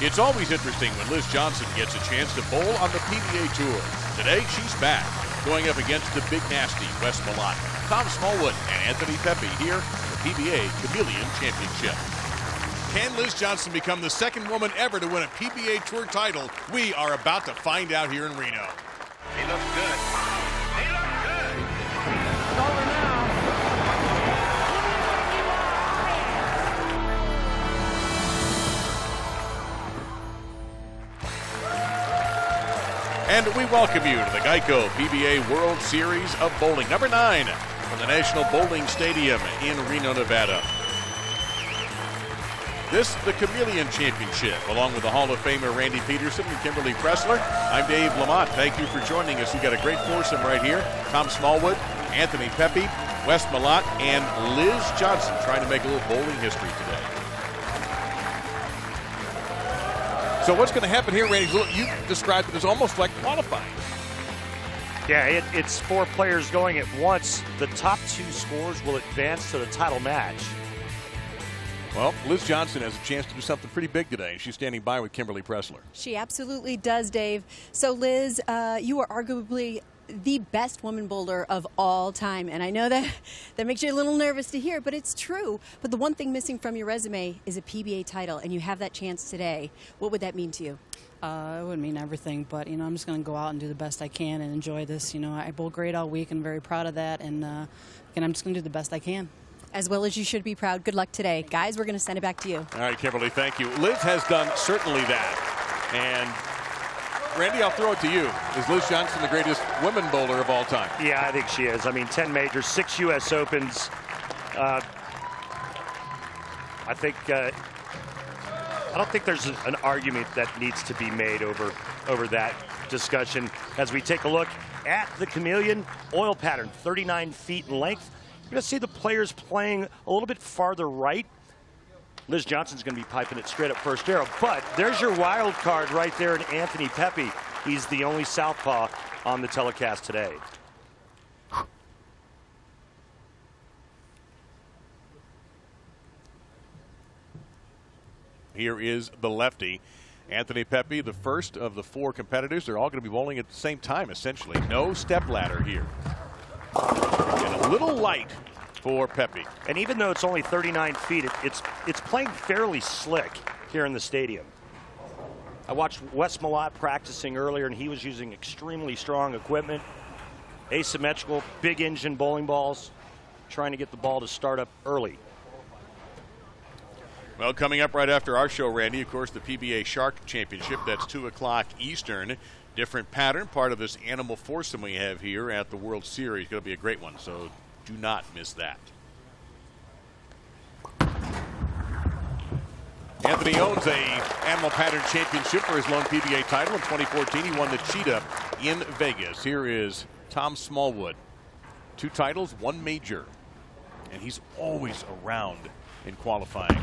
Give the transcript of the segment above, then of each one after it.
It's always interesting when Liz Johnson gets a chance to bowl on the PBA Tour. Today, she's back, going up against the big nasty Wes Malott, Tom Smallwood, and Anthony Pepe here at the PBA Chameleon Championship. Can Liz Johnson become the second woman ever to win a PBA Tour title? We are about to find out here in Reno. He looks good. He looks good. It's over now. And we welcome you to the Geico PBA World Series of Bowling, number 9, from the National Bowling Stadium in Reno, Nevada. This, the Chameleon Championship, along with the Hall of Famer Randy Peterson and Kimberly Pressler. I'm Dave Lamont. Thank you for joining us. We've got a great foursome right here. Tom Smallwood, Anthony Pepe, Wes Malott, and Liz Johnson trying to make a little bowling history today. So what's going to happen here, Randy? You described it as almost like qualifying. Yeah, it's 4 players going at once. The top 2 scores will advance to the title match. Well, Liz Johnson has a chance to do something pretty big today. She's standing by with Kimberly Pressler. She absolutely does, Dave. So, Liz, you are arguably the best woman bowler of all time. And I know that makes you a little nervous to hear, but it's true. But the one thing missing from your resume is a PBA title, and you have that chance today. What would that mean to you? It would mean everything, but, I'm just going to go out and do the best I can and enjoy this. I bowled great all week and very proud of that, and I'm just going to do the best I can. As well as you should be proud. Good luck today. Guys, we're going to send it back to you. All right, Kimberly, thank you. Liz has done certainly that. And Randy, I'll throw it to you. Is Liz Johnson the greatest women bowler of all time? Yeah, I think she is. 10 majors, 6 U.S. Opens. I don't think there's an argument that needs to be made over that discussion. As we take a look at the Chameleon oil pattern, 39 feet in length. You're going to see the players playing a little bit farther right. Liz Johnson's going to be piping it straight up first arrow. But there's your wild card right there in Anthony Pepe. He's the only southpaw on the telecast today. Here is the lefty, Anthony Pepe, the first of the 4 competitors. They're all going to be bowling at the same time, essentially. No step ladder here. And a little light for Pepe. And even though it's only 39 feet, it's playing fairly slick here in the stadium. I watched Wes Malott practicing earlier, and he was using extremely strong equipment, asymmetrical, big engine bowling balls, trying to get the ball to start up early. Well, coming up right after our show, Randy, of course, the Pba Shark Championship. That's 2 o'clock Eastern. Different pattern, part of this animal foursome we have here at the World Series. Going to be a great one, so do not miss that. Anthony owns a animal pattern championship for his lone PBA title in 2014. He won the Cheetah in Vegas. Here is Tom Smallwood. 2 titles, 1 major. And he's always around in qualifying.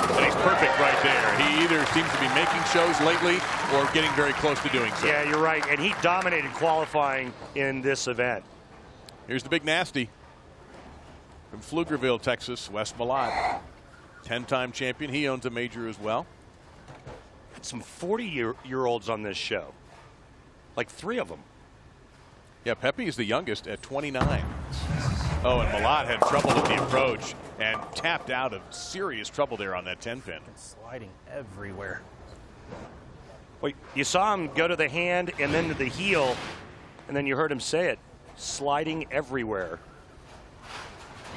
And he's perfect right there. He either seems to be making shows lately or getting very close to doing so. Yeah, you're right. And he dominated qualifying in this event. Here's the big nasty from Pflugerville, Texas, Wes Malott. 10-time champion. He owns a major as well. Had some 40-year-olds on this show. Like 3 of them. Yeah, Pepe is the youngest at 29. Oh, and Malott had trouble at the approach and tapped out of serious trouble there on that 10-pin. Sliding everywhere. Well, you saw him go to the hand and then to the heel, and then you heard him say it, sliding everywhere.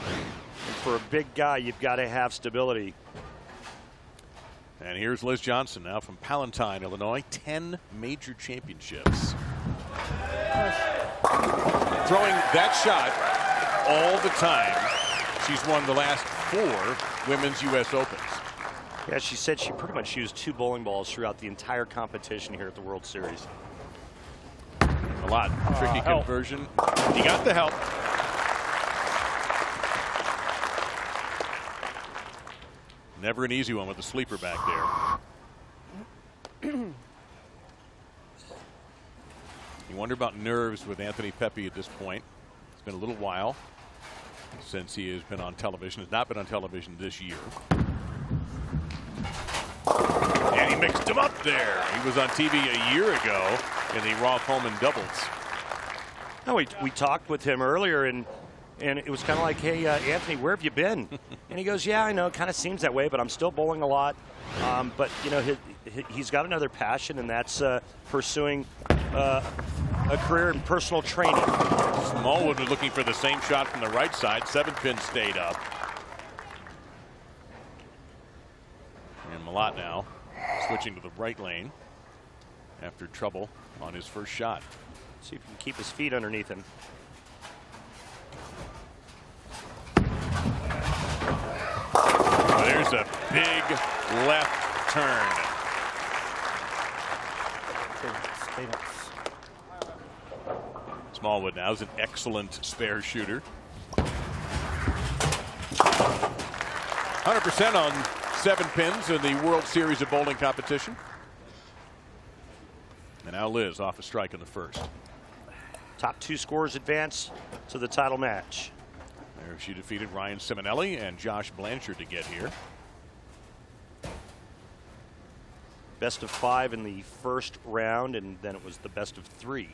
And for a big guy, you've got to have stability. And here's Liz Johnson now from Palatine, Illinois. 10 major championships. Throwing that shot all the time. She's won the last 4 women's U.S. Opens. Yeah, she said she pretty much used 2 bowling balls throughout the entire competition here at the World Series. A lot. Tricky conversion. He got the help. Never an easy one with the sleeper back there. You wonder about nerves with Anthony Pepe at this point. It's been a little while since he has been on television. Has not been on television this year. him up there. He was on TV a year ago in the Raw Coleman doubles. No, we talked with him earlier, and it was kind of like, hey, Anthony, where have you been? And he goes, yeah, I know, it kind of seems that way, but I'm still bowling a lot. But, you know, he's got another passion, and that's pursuing a career in personal training. Smallwood was looking for the same shot from the right side. 7-pin stayed up. And Malott now switching to the right lane after trouble on his first shot. See if he can keep his feet underneath him. There's a big left turn. Smallwood now is an excellent spare shooter. 100% on 7 pins in the World Series of Bowling competition. And now Liz off a strike in the first. Top 2 scorers advance to the title match. There she defeated Ryan Simonelli and Josh Blanchard to get here. Best of 5 in the first round, and then it was the best of 3.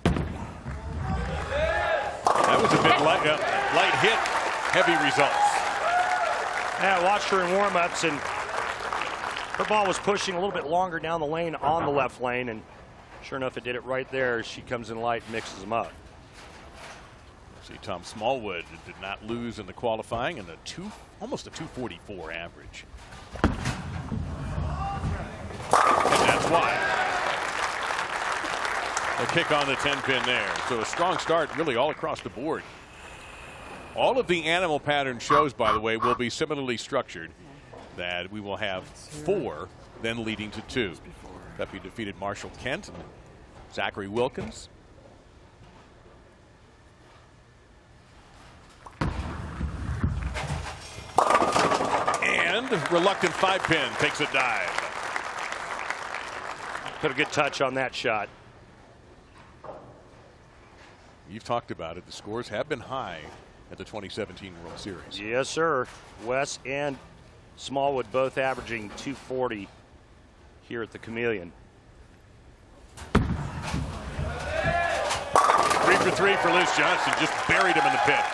That was a bit light hit, heavy results. Yeah, I watched her in warm-ups, and her ball was pushing a little bit longer down the lane on the left lane, and sure enough, it did it right there. She comes in light and mixes them up. See, Tom Smallwood did not lose in the qualifying, and almost a 244 average. And that's why. A kick on the 10-pin there. So a strong start really all across the board. All of the animal pattern shows, by the way, will be similarly structured. That we will have 4, then leading to 2. Pepe defeated Marshall Kent and Zachary Wilkins. And reluctant 5-pin takes a dive. Put a good touch on that shot. You've talked about it. The scores have been high at the 2017 World Series. Yes, sir. Wes and Smallwood both averaging 240 here at the Chameleon. 3 for 3 for Liz Johnson. Just buried him in the pit.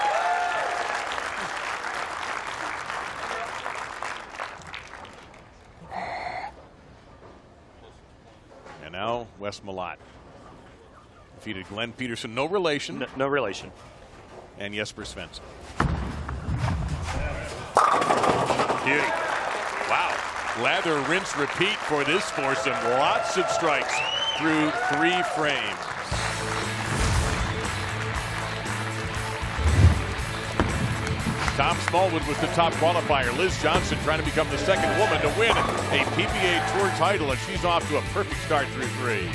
And now Wes Malott defeated Glenn Peterson. No relation. No relation. And Jesper Svensson. Beauty. Wow. Lather, rinse, repeat for this foursome. Lots of strikes through 3 frames. Tom Smallwood was the top qualifier. Liz Johnson trying to become the second woman to win a PBA Tour title, and she's off to a perfect start through 3.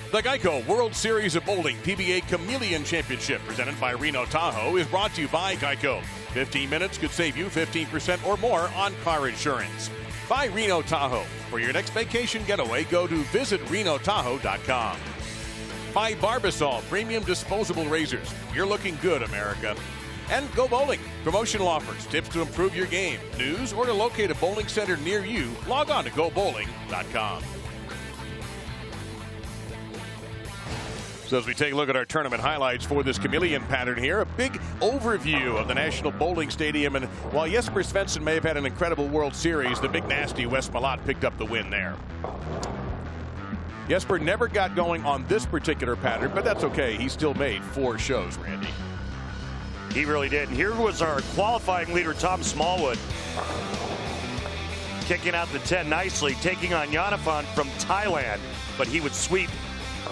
The Geico World Series of Bowling PBA Chameleon Championship, presented by Reno Tahoe, is brought to you by Geico. 15 minutes could save you 15% or more on car insurance. By Reno Tahoe. For your next vacation getaway, go to visitrenotahoe.com. By Barbasol Premium Disposable Razors. You're looking good, America. And Go Bowling. Promotional offers, tips to improve your game, news, or to locate a bowling center near you. Log on to gobowling.com. So as we take a look at our tournament highlights for this chameleon pattern here, a big overview of the National Bowling Stadium. And while Jesper Svensson may have had an incredible World Series, the big nasty Wes Malott picked up the win there. Jesper never got going on this particular pattern, but that's okay. He still made 4 shows, Randy. He really did. And here was our qualifying leader, Tom Smallwood. Kicking out the 10 nicely, taking on Yanafan from Thailand, but he would sweep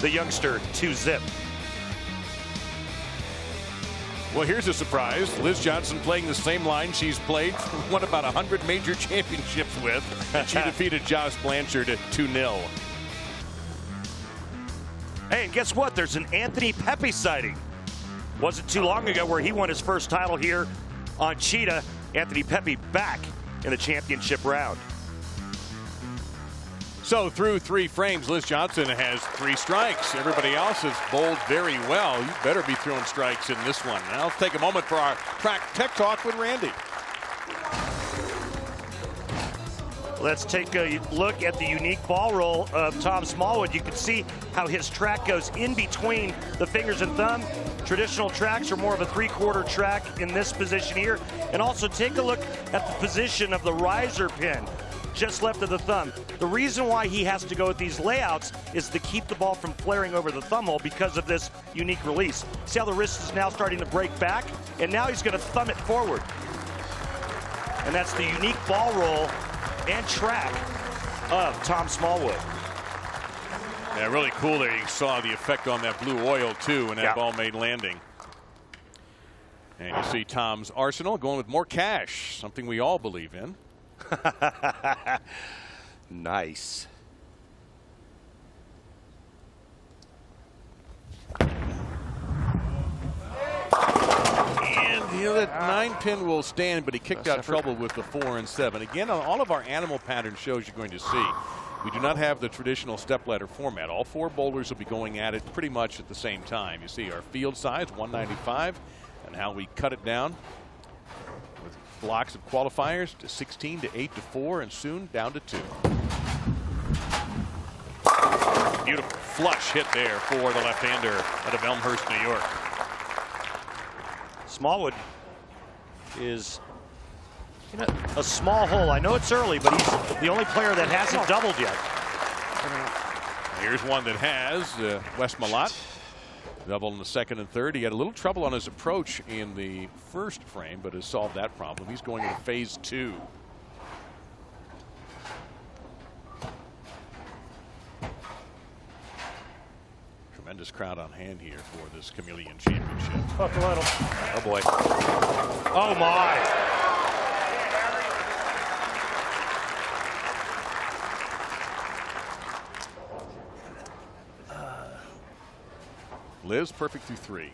the youngster 2-zip. Well, here's a surprise. Liz Johnson playing the same line she's played, won about 100 major championships with, and she defeated Josh Blanchard at 2-0. Hey, and guess what? There's an Anthony Pepe sighting. Wasn't too long ago where he won his first title here on Cheetah. Anthony Pepe back in the championship round. So through 3 frames, Liz Johnson has 3 strikes. Everybody else has bowled very well. You better be throwing strikes in this one. Now let's take a moment for our track tech talk with Randy. Let's take a look at the unique ball roll of Tom Smallwood. You can see how his track goes in between the fingers and thumb. Traditional tracks are more of a 3/4 track in this position here. And also take a look at the position of the riser pin just left of the thumb. The reason why he has to go with these layouts is to keep the ball from flaring over the thumb hole because of this unique release. See how the wrist is now starting to break back? And now he's going to thumb it forward. And that's the unique ball roll and track of Tom Smallwood. Yeah, really cool there. You saw the effect on that blue oil, too, when that ball made landing. And you see Tom's arsenal going with more cash, something we all believe in. Nice. And that 9-pin will stand, but he kicked out trouble with the 4 and 7. Again, on all of our animal pattern shows you're going to see, we do not have the traditional stepladder format. All 4 bowlers will be going at it pretty much at the same time. You see our field size, 195, and how we cut it down with blocks of qualifiers to 16 to 8 to 4, and soon down to 2. Beautiful flush hit there for the left-hander out of Elmhurst, New York. Smallwood is in a small hole. I know it's early, but he's the only player that hasn't doubled yet. Here's one that has Wes Malott. Double in the 2nd and 3rd. He had a little trouble on his approach in the 1st frame, but has solved that problem. He's going into phase 2. Tremendous crowd on hand here for this Chameleon Championship. Oh boy. Oh my. Liz perfect through 3.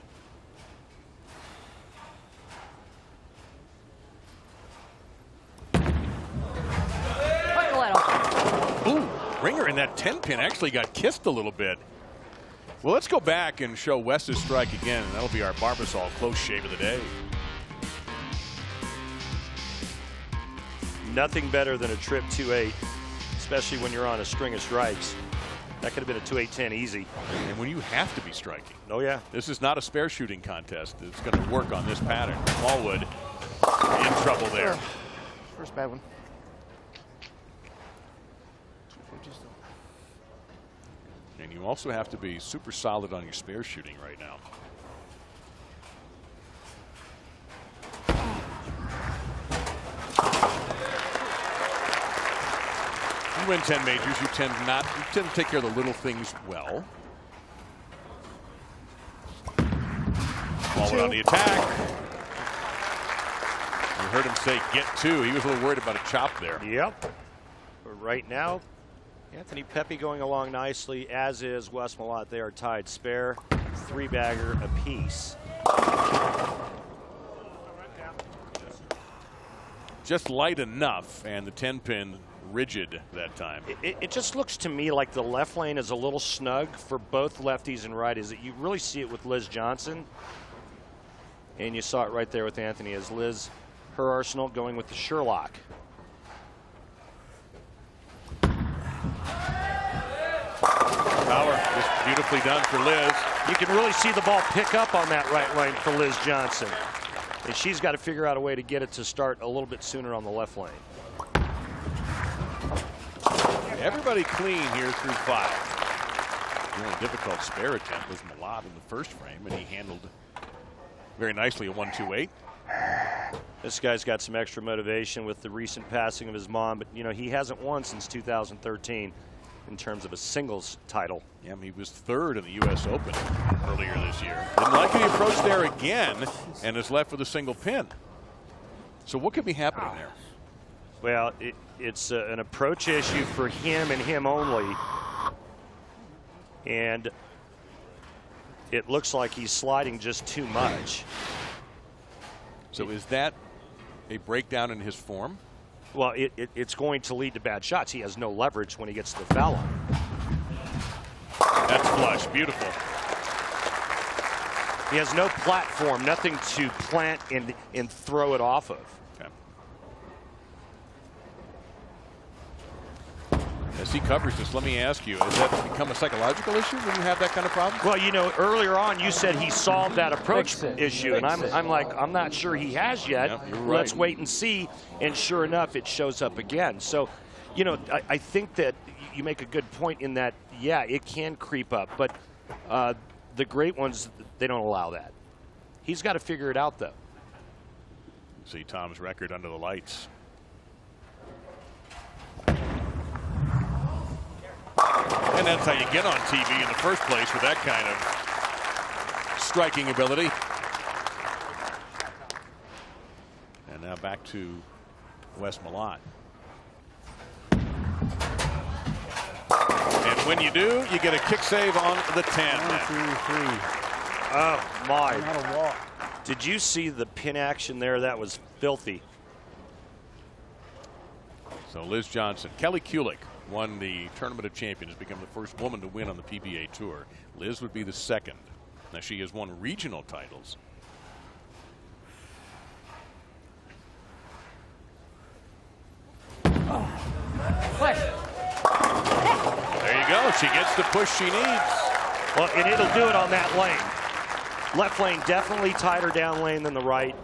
Ooh, ringer in that 10-pin actually got kissed a little bit. Well, let's go back and show Wes's strike again, and that'll be our Barbasol close shave of the day. Nothing better than a trip 2-8, especially when you're on a string of strikes. That could have been a 2-8-10 easy. And when you have to be striking. Oh, yeah. This is not a spare shooting contest. It's going to work on this pattern. Smallwood in trouble there. First bad one. And you also have to be super solid on your spare shooting right now. You win 10 majors, you tend to take care of the little things well. Smallwood on the attack. You heard him say get 2. He was a little worried about a chop there. Yep. But right now, Anthony Pepe going along nicely, as is Wes Malott. They are tied spare, 3-bagger apiece. Just light enough, and the 10-pin rigid that time. It just looks to me like the left lane is a little snug for both lefties and righties. You really see it with Liz Johnson, and you saw it right there with Anthony as Liz, her arsenal going with the Sherlock. Power just beautifully done for Liz. You can really see the ball pick up on that right lane for Liz Johnson. And she's got to figure out a way to get it to start a little bit sooner on the left lane. Everybody clean here through 5. The only difficult spare attempt was Malott in the 1st frame, and he handled very nicely a 1-2-8. This guy's got some extra motivation with the recent passing of his mom, but you know, he hasn't won since 2013 in terms of a singles title. Yeah, he was 3rd in the U.S. Open earlier this year. Didn't like the approach there again, and is left with a single pin. So what could be happening there? Well, it's an approach issue for him and him only. And It looks like he's sliding just too much. So is that a breakdown in his form? Well, it's going to lead to bad shots. He has no leverage when he gets to the foul line. That's flush. Beautiful. He has no platform, nothing to plant and throw it off of. Okay. As he covers this, let me ask you, has that become a psychological issue when you have that kind of problem? Well, you know, earlier on you said he solved that approach issue, and I'm like, I'm not sure he has yet. Yep, you're right. Let's wait and see. And sure enough, it shows up again. So, you know, I think that you make a good point in that, yeah, it can creep up, but the great ones, they don't allow that. He's got to figure it out, though. See Tom's record under the lights. And that's how you get on TV in the first place, with that kind of striking ability. And now back to Wes Malott. And when you do, you get a kick save on the 10. 1, 2, 3. Oh, my. Not a walk. Did you see the pin action there? That was filthy. So Liz Johnson, Kelly Kulick won the Tournament of Champions, become the first woman to win on the PBA Tour. Liz would be the second. Now she has won regional titles. There you go. She gets the push she needs. Well, and it'll do it on that lane. Left lane definitely tighter down lane than the right.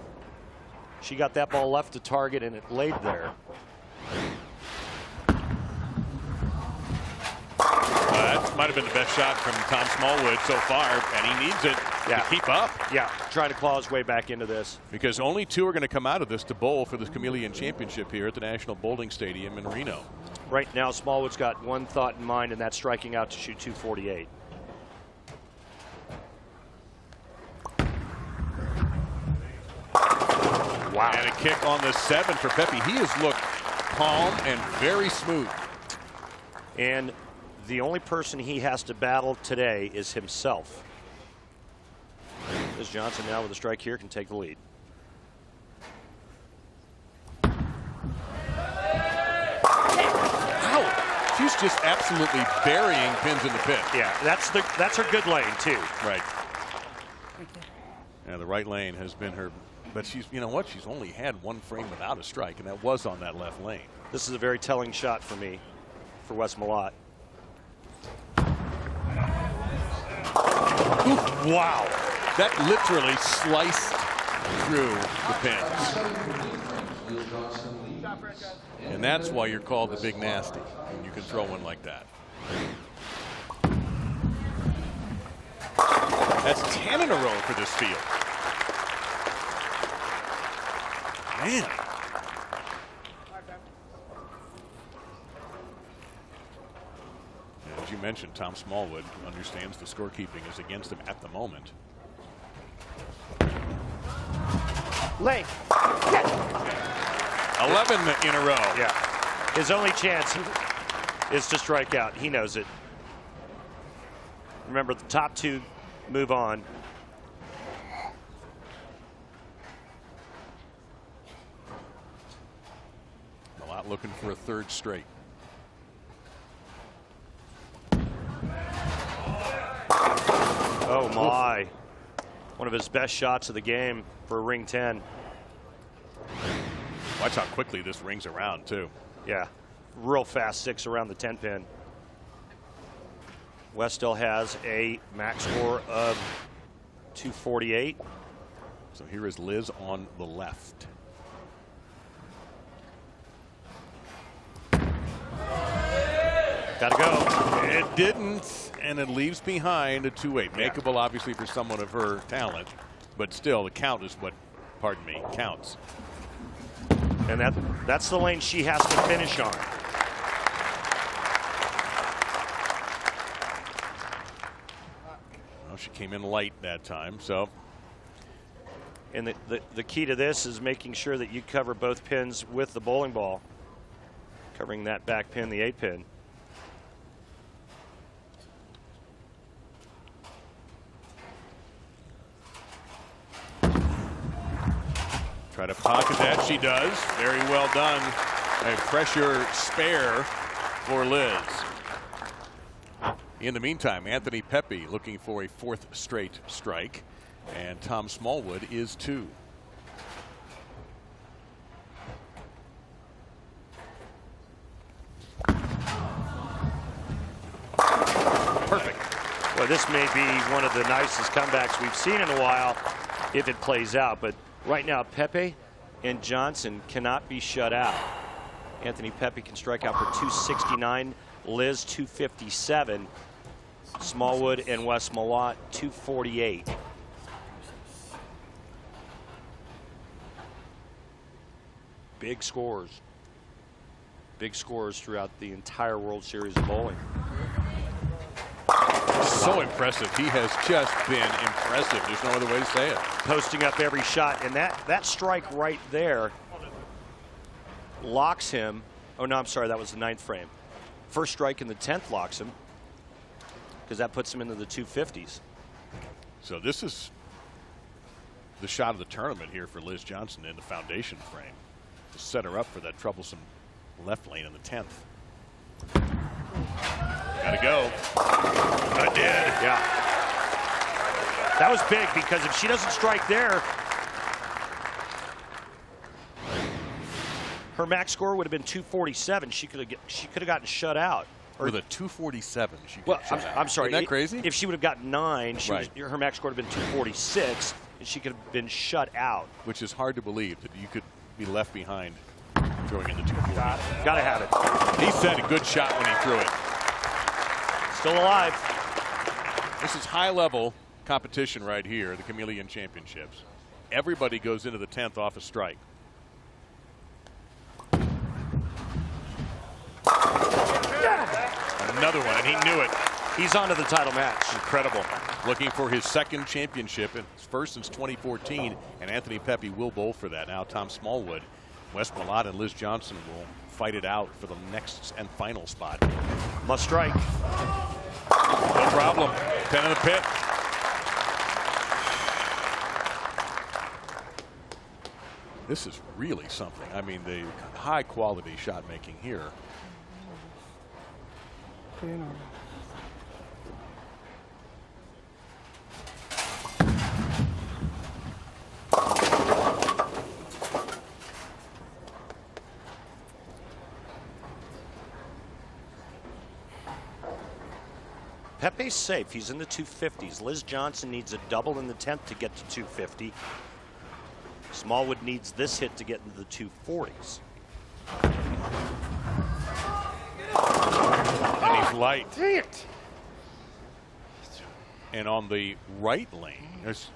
She got that ball left to target, and it laid there. That might have been the best shot from Tom Smallwood so far, and he needs it to keep up. Yeah, trying to claw his way back into this. Because only two are going to come out of this to bowl for the Chameleon Championship here at the National Bowling Stadium in Reno. Right now, Smallwood's got one thought in mind, and that's striking out to shoot 248. Wow. And a kick on the 7 for Pepe. He has looked calm and very smooth. And the only person he has to battle today is himself. Liz Johnson now with a strike here can take the lead. Ow! She's just absolutely burying pins in the pit. Yeah, that's her good lane too. Right. Yeah, the right lane has been her, but she's, you know what? She's only had one frame without a strike, and that was on that left lane. This is a very telling shot for me, for Wes Malott. Wow. That literally sliced through the pins. And that's why you're called the Big Nasty, when you can throw one like that. That's 10 in a row for this field. Man. As you mentioned, Tom Smallwood understands the scorekeeping is against him at the moment. Lane. 11 in a row. Yeah. His only chance is to strike out. He knows it. Remember, the top two move on. Malott looking for a third straight. Oh my. One of his best shots of the game for a ring 10. Watch how quickly this rings around too. Yeah, real fast 6 around the 10 pin. Wes still has a max score of 248. So here is Liz on the left. Gotta go. It didn't, and it leaves behind a 2-8. Makeable, obviously, for someone of her talent, but still, the count is what, pardon me, counts. And that's the lane she has to finish on. Well, she came in light that time, so. And the key to this is making sure that you cover both pins with the bowling ball. Covering that back pin, the 8 pin. Try to pocket that. She does. Very well done. A pressure spare for Liz. In the meantime, Anthony Pepe looking for a 4th straight strike, and Tom Smallwood is 2. Perfect. Well, this may be one of the nicest comebacks we've seen in a while if it plays out. But right now, Pepe and Johnson cannot be shut out. Anthony Pepe can strike out for 269. Liz 257. Smallwood and Wes Malott 248. Big scores. Big scores throughout the entire World Series of bowling. So impressive. He has just been impressive. There's no other way to say it. Posting up every shot, and that strike right there locks him. Oh no, I'm sorry, that was the 9th frame. First strike in the 10th locks him, because that puts him into the 250s. So this is the shot of the tournament here for Liz Johnson in the foundation frame to set her up for that troublesome left lane in the 10th. Gotta go. I did. Yeah. That was big, because if she doesn't strike there, her max score would have been 247. She could have gotten shut out. With a 247, she Well, got shut out. I'm sorry. Isn't that crazy? If she would have gotten 9, Right. her max score would have been 246, and she could have been shut out. Which is hard to believe that you could be left behind throwing in the 240. Gotta have it. He said a good shot when he threw it. Still alive. This is high-level competition right here, the Chameleon Championships. Everybody goes into the 10th off a strike. Another one, and he knew it. He's on to the title match. Incredible. Looking for his 2nd championship, and his 1st since 2014, and Anthony Pepe will bowl for that. Now Tom Smallwood, Wes Malott, and Liz Johnson will fight it out for the next and final spot. Must strike. No problem. 10 in the pit. This is really something. I mean, the high quality shot making here. Pepe's safe. He's in the 250s. Liz Johnson needs a double in the 10th to get to 250. Smallwood needs this hit to get into the 240s. And he's light. Dang it. And on the right lane, there's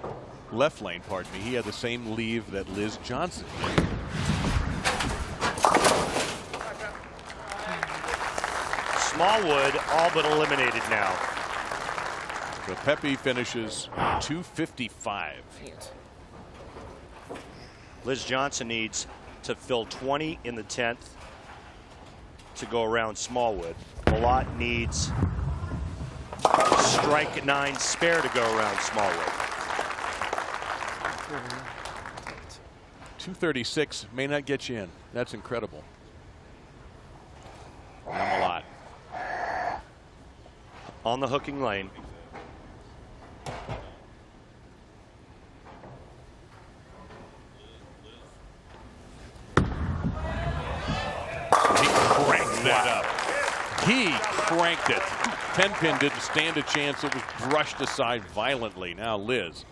the left lane, pardon me, he had the same leave that Liz Johnson did. Smallwood all but eliminated now. So Pepe finishes 255. Liz Johnson needs to fill 20 in the 10th to go around Smallwood. Malott needs strike 9 spare to go around Smallwood. 236 may not get you in. That's incredible. Now Malott. On the hooking lane. He cranked that up. He cranked it. 10-pin didn't stand a chance. It was brushed aside violently. Now Liz.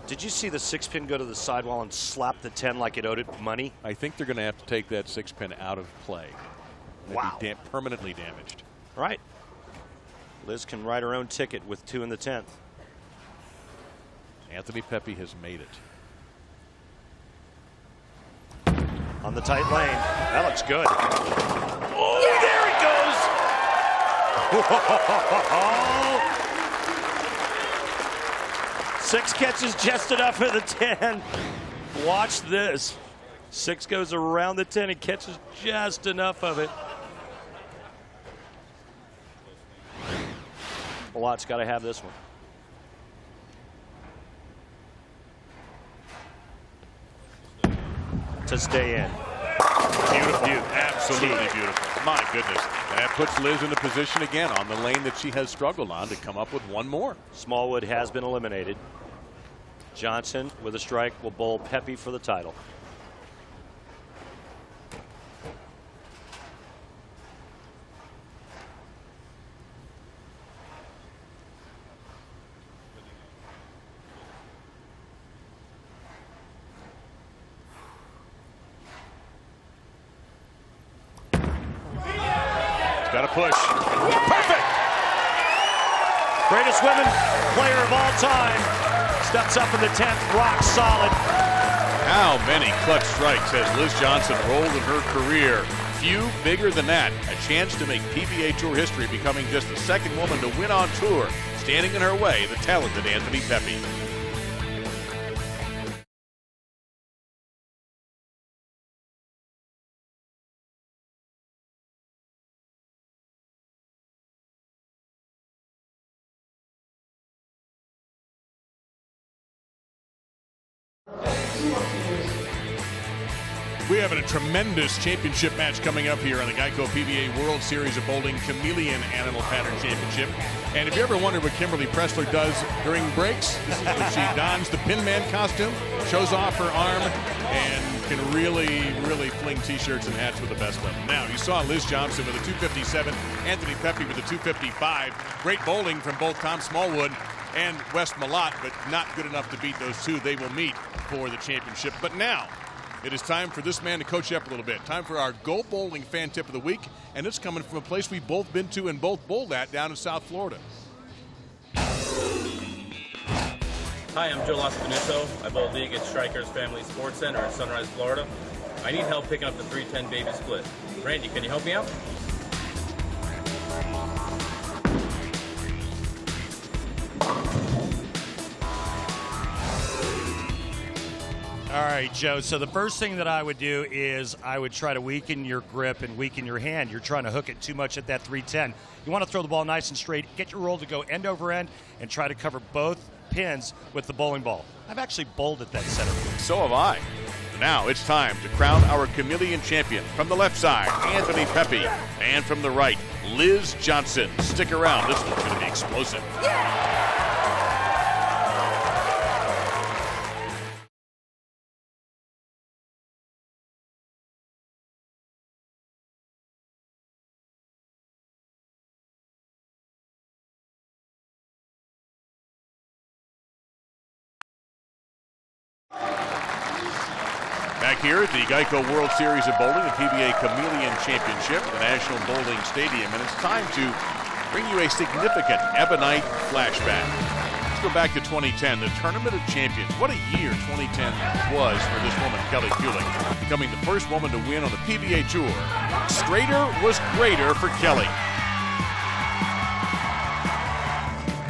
Did you see the 6-pin go to the sidewall and slap the 10 like it owed it money? I think they're going to have to take that 6-pin out of play. Wow. Be permanently damaged. Right. Liz can write her own ticket with 2 in the 10th. Anthony Pepe has made it. On the tight lane. That looks good. Oh, there it goes. 6 catches just enough for the 10. Watch this. 6 goes around the 10 and catches just enough of it. Malott's got to have this one. to stay in. Beautiful. Absolutely beautiful. My goodness. That puts Liz in a position again on the lane that she has struggled on to come up with one more. Smallwood has been eliminated. Johnson with a strike will bowl Pepe for the title. Got to push. Perfect! Greatest women player of all time. Steps up in the 10th, rock solid. How many clutch strikes has Liz Johnson rolled in her career? Few bigger than that. A chance to make PBA Tour history, becoming just the second woman to win on tour. Standing in her way, the talented Anthony Pepe. We have a tremendous championship match coming up here on the Geico PBA World Series of Bowling Chameleon Animal Pattern Championship. And if you ever wondered what Kimberly Pressler does during breaks, this is when she dons the Pin Man costume, shows off her arm, and can really fling T-shirts and hats with the best of them. Now, you saw Liz Johnson with a 257, Anthony Pepe with a 255. Great bowling from both Tom Smallwood and Wes Malott, but not good enough to beat those two. They will meet for the championship. But now, it is time for this man to coach you up a little bit. Time for our Go Bowling Fan Tip of the Week, and it's coming from a place we've both been to and both bowled at down in South Florida. Hi, I'm Joe Laspanuso. I bowl league at Strikers Family Sports Center in Sunrise, Florida. I need help picking up the 310 baby split. Randy, can you help me out? All right, Joe. So the first thing that I would do is I would try to weaken your grip and weaken your hand. You're trying to hook it too much at that 310. You want to throw the ball nice and straight, get your roll to go end over end, and try to cover both pins with the bowling ball. I've actually bowled at that center. So have I. Now it's time to crown our Chameleon champion. From the left side, Anthony Pepe. And from the right, Liz Johnson. Stick around. This one's going to be explosive. Back here at the Geico World Series of Bowling, the PBA Chameleon Championship, the National Bowling Stadium, and it's time to bring you a significant Ebonite flashback. Let's go back to 2010, the Tournament of Champions. What a year 2010 was for this woman, Kelly Kulick, becoming the first woman to win on the PBA Tour. Straighter was greater for Kelly.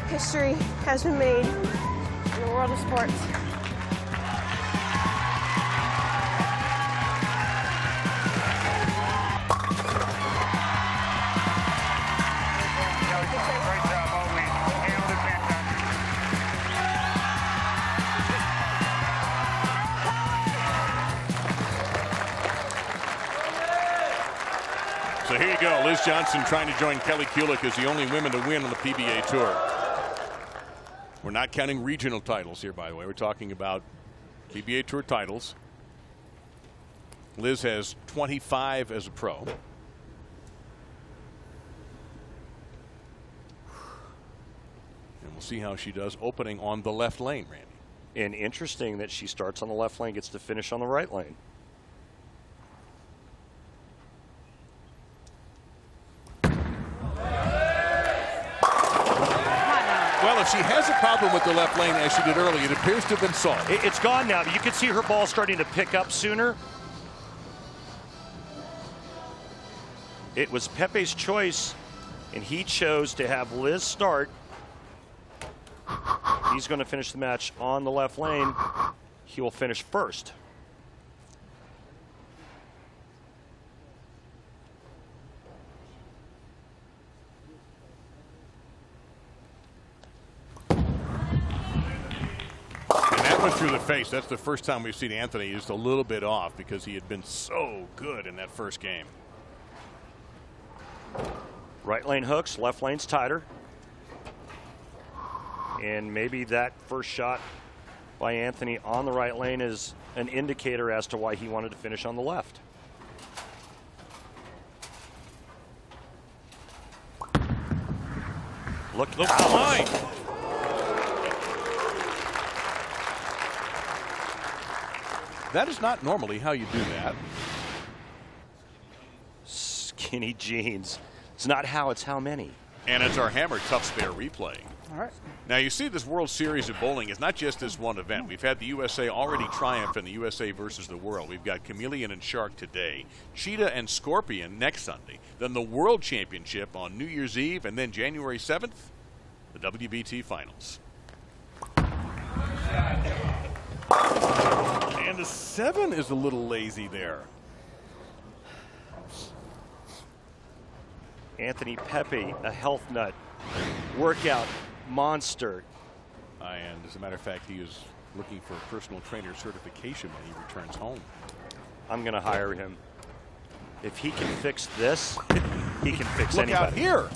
History has been made in the world of sports. So here you go, Liz Johnson trying to join Kelly Kulick as the only women to win on the PBA Tour. We're not counting regional titles here, by the way. We're talking about PBA Tour titles. Liz has 25 as a pro. And we'll see how she does opening on the left lane, Randy. And interesting that she starts on the left lane, gets to finish on the right lane. Well, if she has a problem with the left lane as she did earlier, it appears to have been solved. It's gone now. You can see her ball starting to pick up sooner. It was Pepe's choice, and he chose to have Liz start. He's going to finish the match on the left lane. He will finish first. went through the face. That's the first time we've seen Anthony just a little bit off because he had been so good in that first game. Right lane hooks, left lane's tighter. And maybe that first shot by Anthony on the right lane is an indicator as to why he wanted to finish on the left. Look behind. That is not normally how you do that. Skinny jeans. It's not how, it's how many. And it's our Hammer Tough Spare replay. All right. Now you see this World Series of bowling is not just this one event. We've had the USA already triumph in the USA versus the world. We've got Chameleon and Shark today, Cheetah and Scorpion next Sunday, then the World Championship on New Year's Eve, and then January 7th, the WBT Finals. And the 7 is a little lazy there. Anthony Pepe, a health nut, workout monster. And as a matter of fact, he is looking for personal trainer certification when he returns home. I'm going to hire him. If he can fix this, he can fix Look anybody. out here.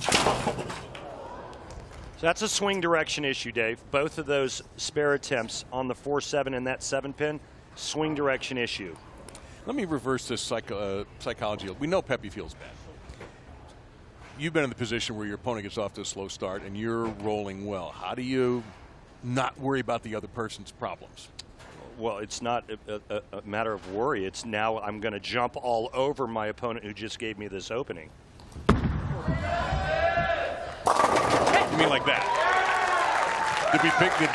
So that's a swing direction issue, Dave. Both of those spare attempts on the 4-7 and that 7-pin, swing direction issue. Let me reverse this psychology. We know Pepe feels bad. You've been in the position where your opponent gets off to a slow start and you're rolling well. How do you not worry about the other person's problems? Well, it's not a matter of worry. It's now I'm going to jump all over my opponent who just gave me this opening. You mean like that? Did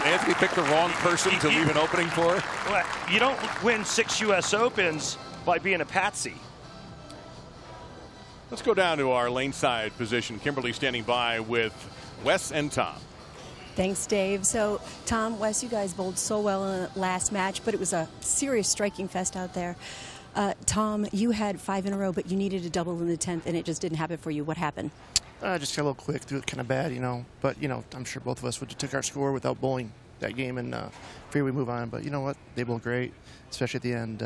Anthony pick the wrong person to leave an opening for? Well, you don't win 6 U.S. Opens by being a patsy. Let's go down to our lane side position. Kimberly standing by with Wes and Tom. Thanks, Dave. So, Tom, Wes, you guys bowled so well in the last match, but it was a serious striking fest out there. Tom, you had 5 in a row, but you needed a double in the 10th, and it just didn't happen for you. What happened? Just got a little quick, threw it kind of bad, you know. But, you know, I'm sure both of us would have took our score without bowling that game and figured we move on. But you know what? They bowled great, especially at the end.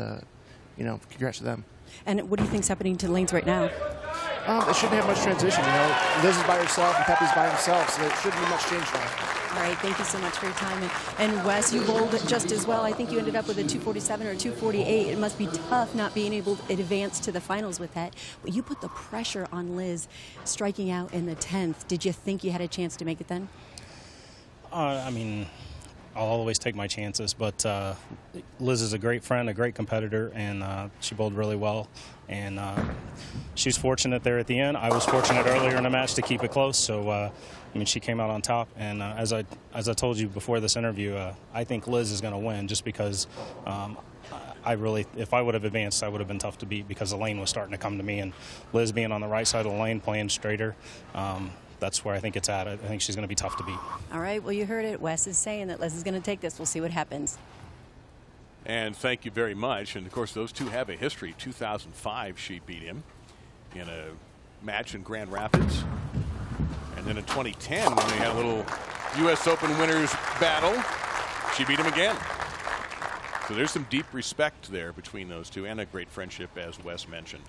You know, congrats to them. And what do you think's happening to the lanes right now? It shouldn't have much transition, you know. Liz is by herself and Pepe's by himself, so there shouldn't be much change now. All right, thank you so much for your time. And Wes, you bowled just as well. I think you ended up with a 247 or 248. It must be tough not being able to advance to the finals with that. But you put the pressure on Liz striking out in the 10th. Did you think you had a chance to make it then? I mean, I'll always take my chances, but Liz is a great friend, a great competitor, and she bowled really well. And she was fortunate there at the end. I was fortunate earlier in the match to keep it close. So, I mean, she came out on top. And as I told you before this interview, I think Liz is going to win just because if I would have advanced, I would have been tough to beat because the lane was starting to come to me. And Liz being on the right side of the lane, playing straighter, that's where I think it's at. I think she's going to be tough to beat. All right, well, you heard it. Wes is saying that Liz is going to take this. We'll see what happens. And thank you very much. And, of course, those two have a history. 2005, she beat him in a match in Grand Rapids. And then in 2010, when they had a little U.S. Open winners battle, she beat him again. So there's some deep respect there between those two and a great friendship, as Wes mentioned.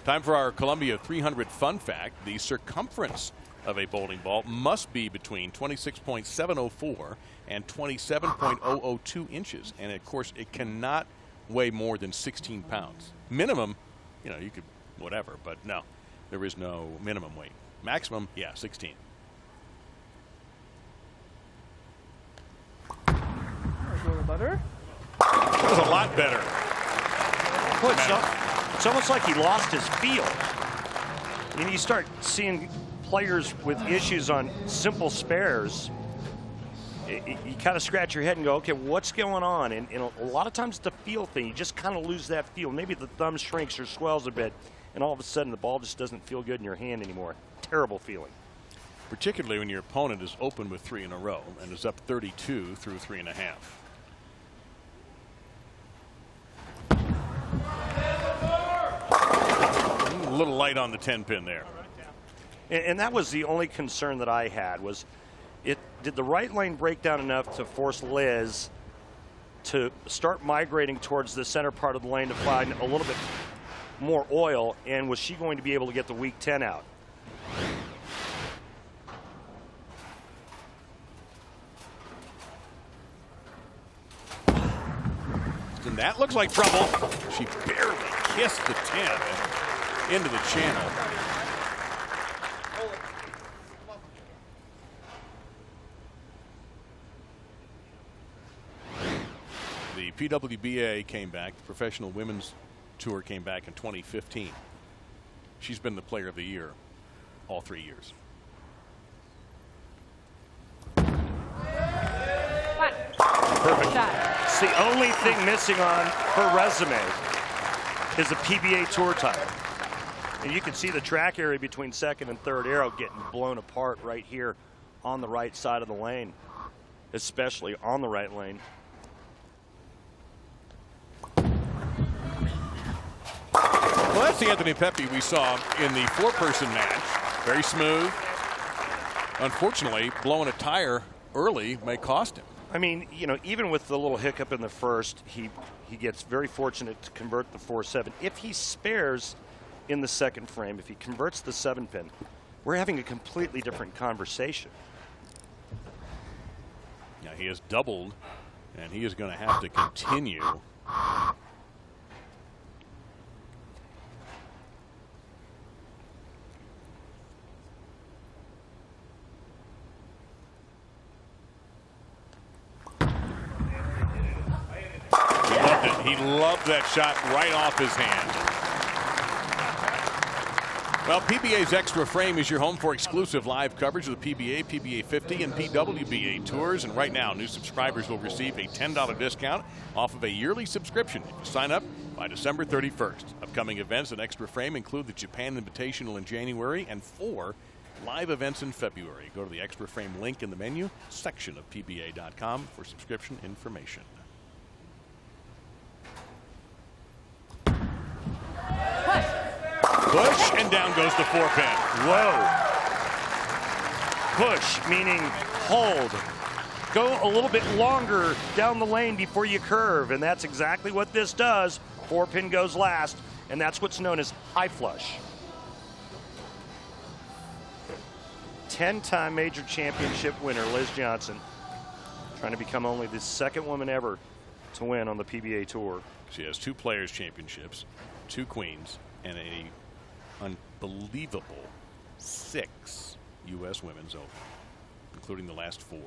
Time for our Columbia 300 fun fact. The circumference of a bowling ball must be between 26.704 and 27.002 inches. And, of course, it cannot weigh more than 16 pounds. Minimum, you know, you could whatever, but no, there is no minimum weight. Maximum, yeah, 16. A little better. That was a lot better. Boy, it's almost like he lost his feel. I mean, you start seeing players with issues on simple spares. You kind of scratch your head and go, okay, what's going on? And a lot of times it's the feel thing. You just kind of lose that feel. Maybe the thumb shrinks or swells a bit, and all of a sudden the ball just doesn't feel good in your hand anymore. Terrible feeling. Particularly when your opponent is open with 3 in a row and is up 32 through 3.5. A little light on the 10-pin there. And that was the only concern that I had was Did the right lane break down enough to force Liz to start migrating towards the center part of the lane to find a little bit more oil, and was she going to be able to get the weak 10 out? And that looks like trouble. She barely kissed the 10 into the channel. The PWBA came back. The Professional Women's Tour came back in 2015. She's been the Player of the Year all 3 years. Perfect. It's the only thing missing on her resume is a PBA Tour title. And you can see the track area between second and third arrow getting blown apart right here on the right side of the lane, especially on the right lane. Well, that's the Anthony Pepe we saw in the four-person match. Very smooth. Unfortunately, blowing a tire early may cost him. I mean, you know, even with the little hiccup in the first, he gets very fortunate to convert the 4-7. If he spares in the second frame, if he converts the 7-pin, we're having a completely different conversation. Now he has doubled, and he is going to have to continue. He loved that shot right off his hand. Well, PBA's Extra Frame is your home for exclusive live coverage of the PBA, PBA 50, and PWBA tours. And right now, new subscribers will receive a $10 discount off of a yearly subscription if you sign up by December 31st. Upcoming events at Extra Frame include the Japan Invitational in January and 4 live events in February. Go to the Extra Frame link in the menu section of PBA.com for subscription information. Push, and down goes the 4-pin. Whoa. Push, meaning hold. Go a little bit longer down the lane before you curve, and that's exactly what this does. 4-pin goes last, and that's what's known as high flush. 10-time major championship winner, Liz Johnson, trying to become only the second woman ever to win on the PBA Tour. She has 2 Players Championships, 2 Queens, and a unbelievable 6 U.S. Women's Open, including the last 4.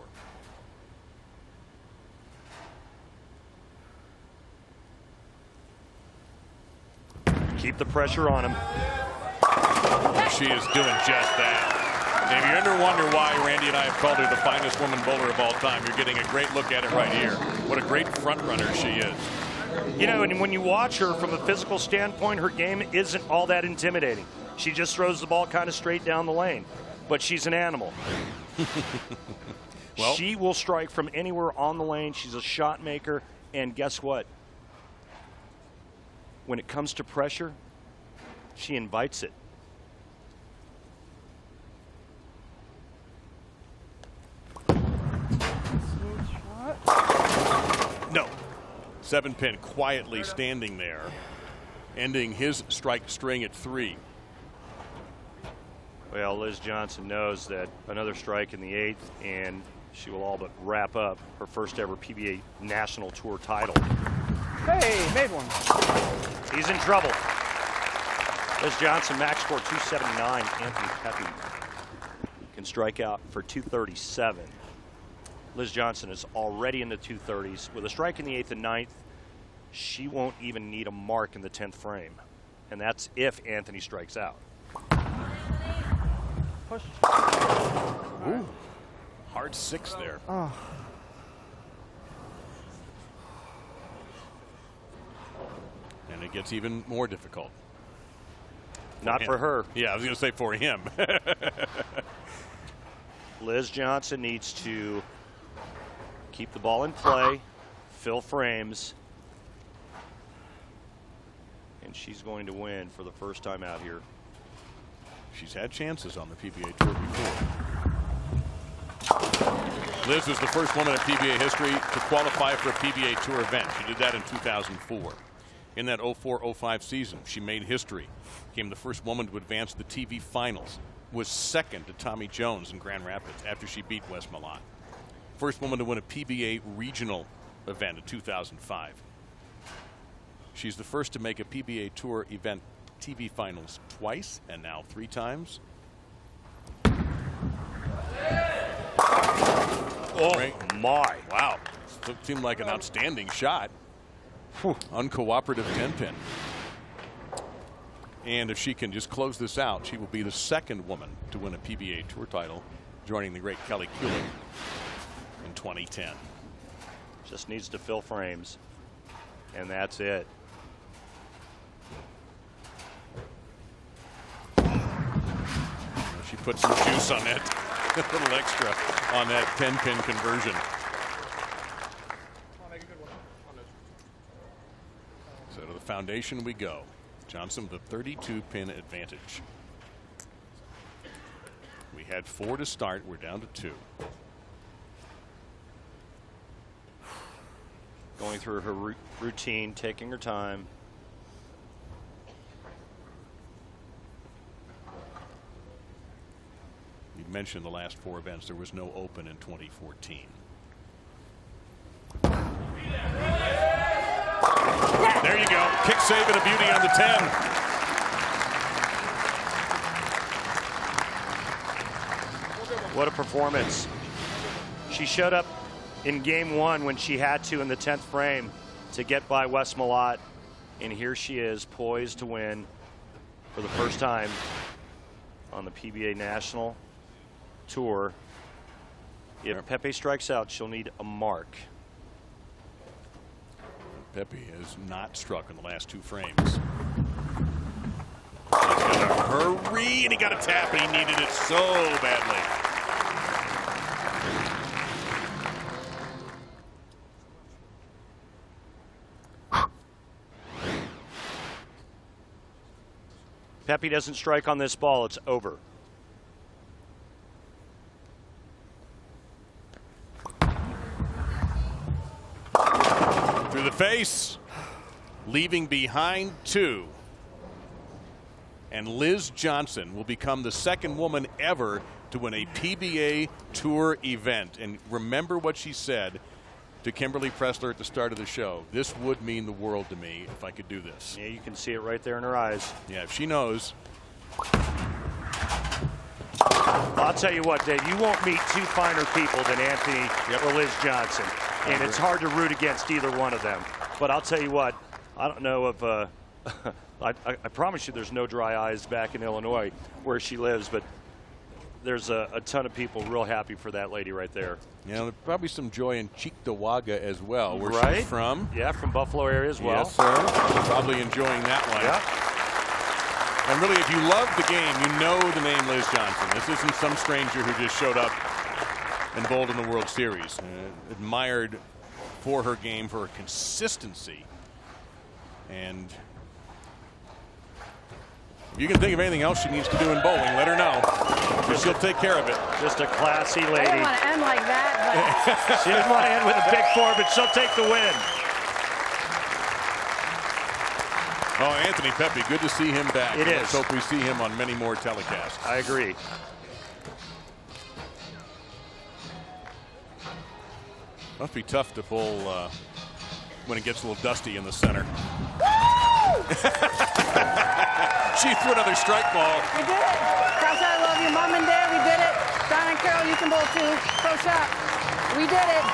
Keep the pressure on him. She is doing just that. And if you ever wonder why Randy and I have called her the finest woman bowler of all time, you're getting a great look at it right here. What a great front runner she is. You know, and when you watch her from a physical standpoint, her game isn't all that intimidating. She just throws the ball kind of straight down the lane. But she's an animal. Well, she will strike from anywhere on the lane. She's a shot maker. And guess what? When it comes to pressure, she invites it. No. 7-pin quietly standing there, ending his strike string at 3. Well, Liz Johnson knows that another strike in the 8th, and she will all but wrap up her first ever PBA National Tour title. Hey, made one. He's in trouble. Liz Johnson, max score 279. Anthony Pepe can strike out for 237. Liz Johnson is already in the 230s. With a strike in the 8th and 9th, she won't even need a mark in the 10th frame. And that's if Anthony strikes out. Push. Ooh. Hard 6 there. Oh. And it gets even more difficult. Not for her. Yeah, I was going to say for him. Liz Johnson needs to keep the ball in play, fill frames, and she's going to win for the first time out here. She's had chances on the PBA Tour before. Liz was the first woman in PBA history to qualify for a PBA Tour event. She did that in 2004. In that 04-05 season, she made history. Became the first woman to advance the TV finals. Was second to Tommy Jones in Grand Rapids after she beat Wes Malott. First woman to win a PBA regional event in 2005. She's the first to make a PBA Tour event TV finals twice and now 3 times. Oh, my. Wow. Seemed like an outstanding shot. Uncooperative 10-pin. And if she can just close this out, she will be the second woman to win a PBA Tour title, joining the great Kelly Kulick in 2010. Just needs to fill frames, and that's it. She put some juice on that, a little extra on that 10-pin conversion. So to the foundation we go. Johnson with a 32-pin advantage. We had 4 to start. We're down to 2. Going through her routine, taking her time. You mentioned the last 4 events. There was no Open in 2014. There you go. Kick save and a beauty on the 10. What a performance. She showed up in game 1 when she had to in the 10th frame to get by Wes Malott. And here she is, poised to win for the first time on the PBA National Tour. If Pepe strikes out, she'll need a mark. Pepe has not struck in the last 2 frames. He's got to hurry, and he got a tap, and he needed it so badly. Pepe doesn't strike on this ball, it's over. Through the face, leaving behind 2. And Liz Johnson will become the second woman ever to win a PBA Tour event. And remember what she said to Kimberly Pressler at the start of the show. This would mean the world to me if I could do this. Yeah, you can see it right there in her eyes. Yeah, if she knows. I'll tell you what, Dave, you won't meet 2 finer people than Anthony or Liz Johnson. And it's hard to root against either one of them. But I'll tell you what, I don't know if I promise you there's no dry eyes back in Illinois where she lives, but there's a ton of people real happy for that lady right there. Yeah, there's probably some joy in Cheektowaga as well, where she's from. Yeah, from Buffalo area as well. Yes, sir. Probably enjoying that one. Yeah. And really, if you love the game, you know the name Liz Johnson. This isn't some stranger who just showed up and bowled in the World Series. Admired for her game, for her consistency. And if you can think of anything else she needs to do in bowling, let her know. Because she'll take care of it. Just a classy lady. I didn't want to end like that, but She didn't want to end with a big 4, but she'll take the win. Oh, Anthony Pepe, good to see him back. It is. Let's hope we see him on many more telecasts. I agree. Must be tough to bowl when it gets a little dusty in the center. She threw another strike ball. we did it. Cross out, I love you, Mom and Dad. We did it. Don and Carol, you can bowl too. Pro shot. We did it.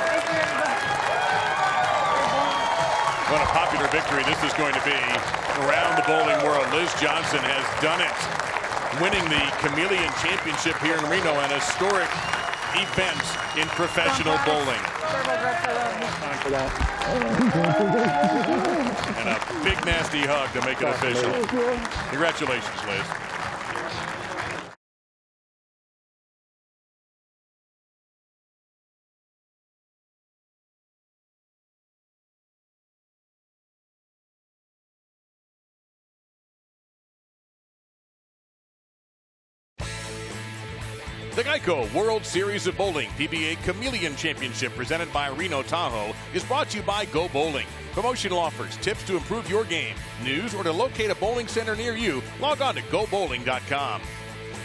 Thank you, everybody. What a popular victory this is going to be around the bowling world. Liz Johnson has done it, winning the Chameleon Championship here in Reno, an historic event in professional bowling. And a big nasty hug to make it official. Congratulations, Liz. The Geico World Series of Bowling PBA Chameleon Championship presented by Reno Tahoe is brought to you by Go Bowling. Promotional offers, tips to improve your game, news, or to locate a bowling center near you, log on to gobowling.com.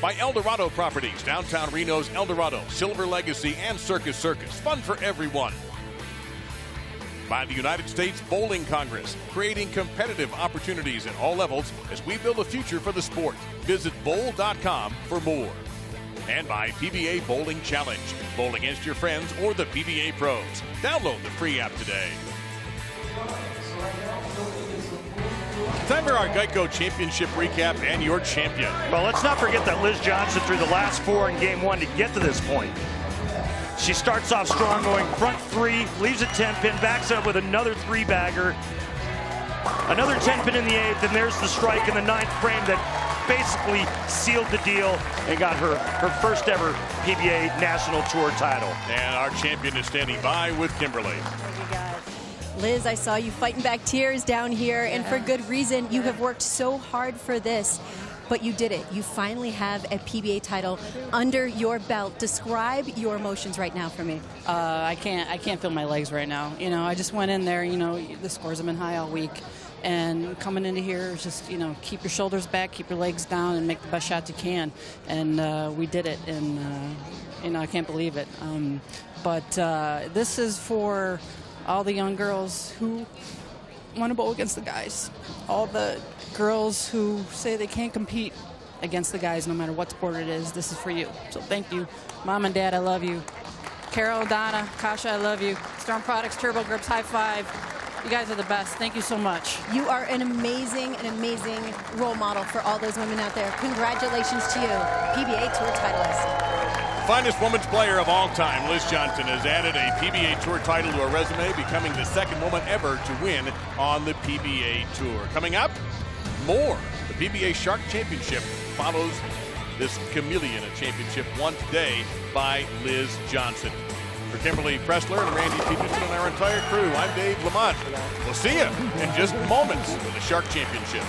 By El Dorado Properties, downtown Reno's El Dorado, Silver Legacy, and Circus Circus. Fun for everyone. By the United States Bowling Congress, creating competitive opportunities at all levels as we build a future for the sport. Visit bowl.com for more. And by PBA Bowling Challenge. Bowl against your friends or the PBA pros. Download the free app today. Time for our Geico Championship recap and your champion. Well, let's not forget that Liz Johnson threw the last 4 in game 1 to get to this point. She starts off strong, going front 3, leaves a 10-pin, backs up with another 3-bagger. Another 10-pin in the 8th, and there's the strike in the 9th frame that basically sealed the deal and got her first ever PBA National Tour title. And our champion is standing by with Kimberly. Liz, I saw you fighting back tears down here, and for good reason. You have worked so hard for this, but you did it. You finally have a PBA title under your belt. Describe your emotions right now for me. I can't feel my legs right now. You know, I just went in there. You know, the scores have been high all week, and coming into here is just, you know, keep your shoulders back, keep your legs down, and make the best shot you can. And we did it, and you know, I can't believe it. But this is for all the young girls who want to bowl against the guys. All the girls who say they can't compete against the guys no matter what sport it is. This is for you. So thank you. Mom and Dad, I love you. Carol, Donna, Kasha, I love you. Storm Products, Turbo Grips, high five. You guys are the best. Thank you so much. You are an amazing role model for all those women out there. Congratulations to you, PBA Tour titleist. Finest women's player of all time, Liz Johnson, has added a PBA Tour title to her resume, becoming the second woman ever to win on the PBA Tour. Coming up, more. The Pba Shark Championship follows this Chameleon Championship won today by Liz Johnson. For Kimberly Pressler and Randy Peterson and our entire crew, I'm Dave Lamont. We'll see you in just moments for the Shark Championship.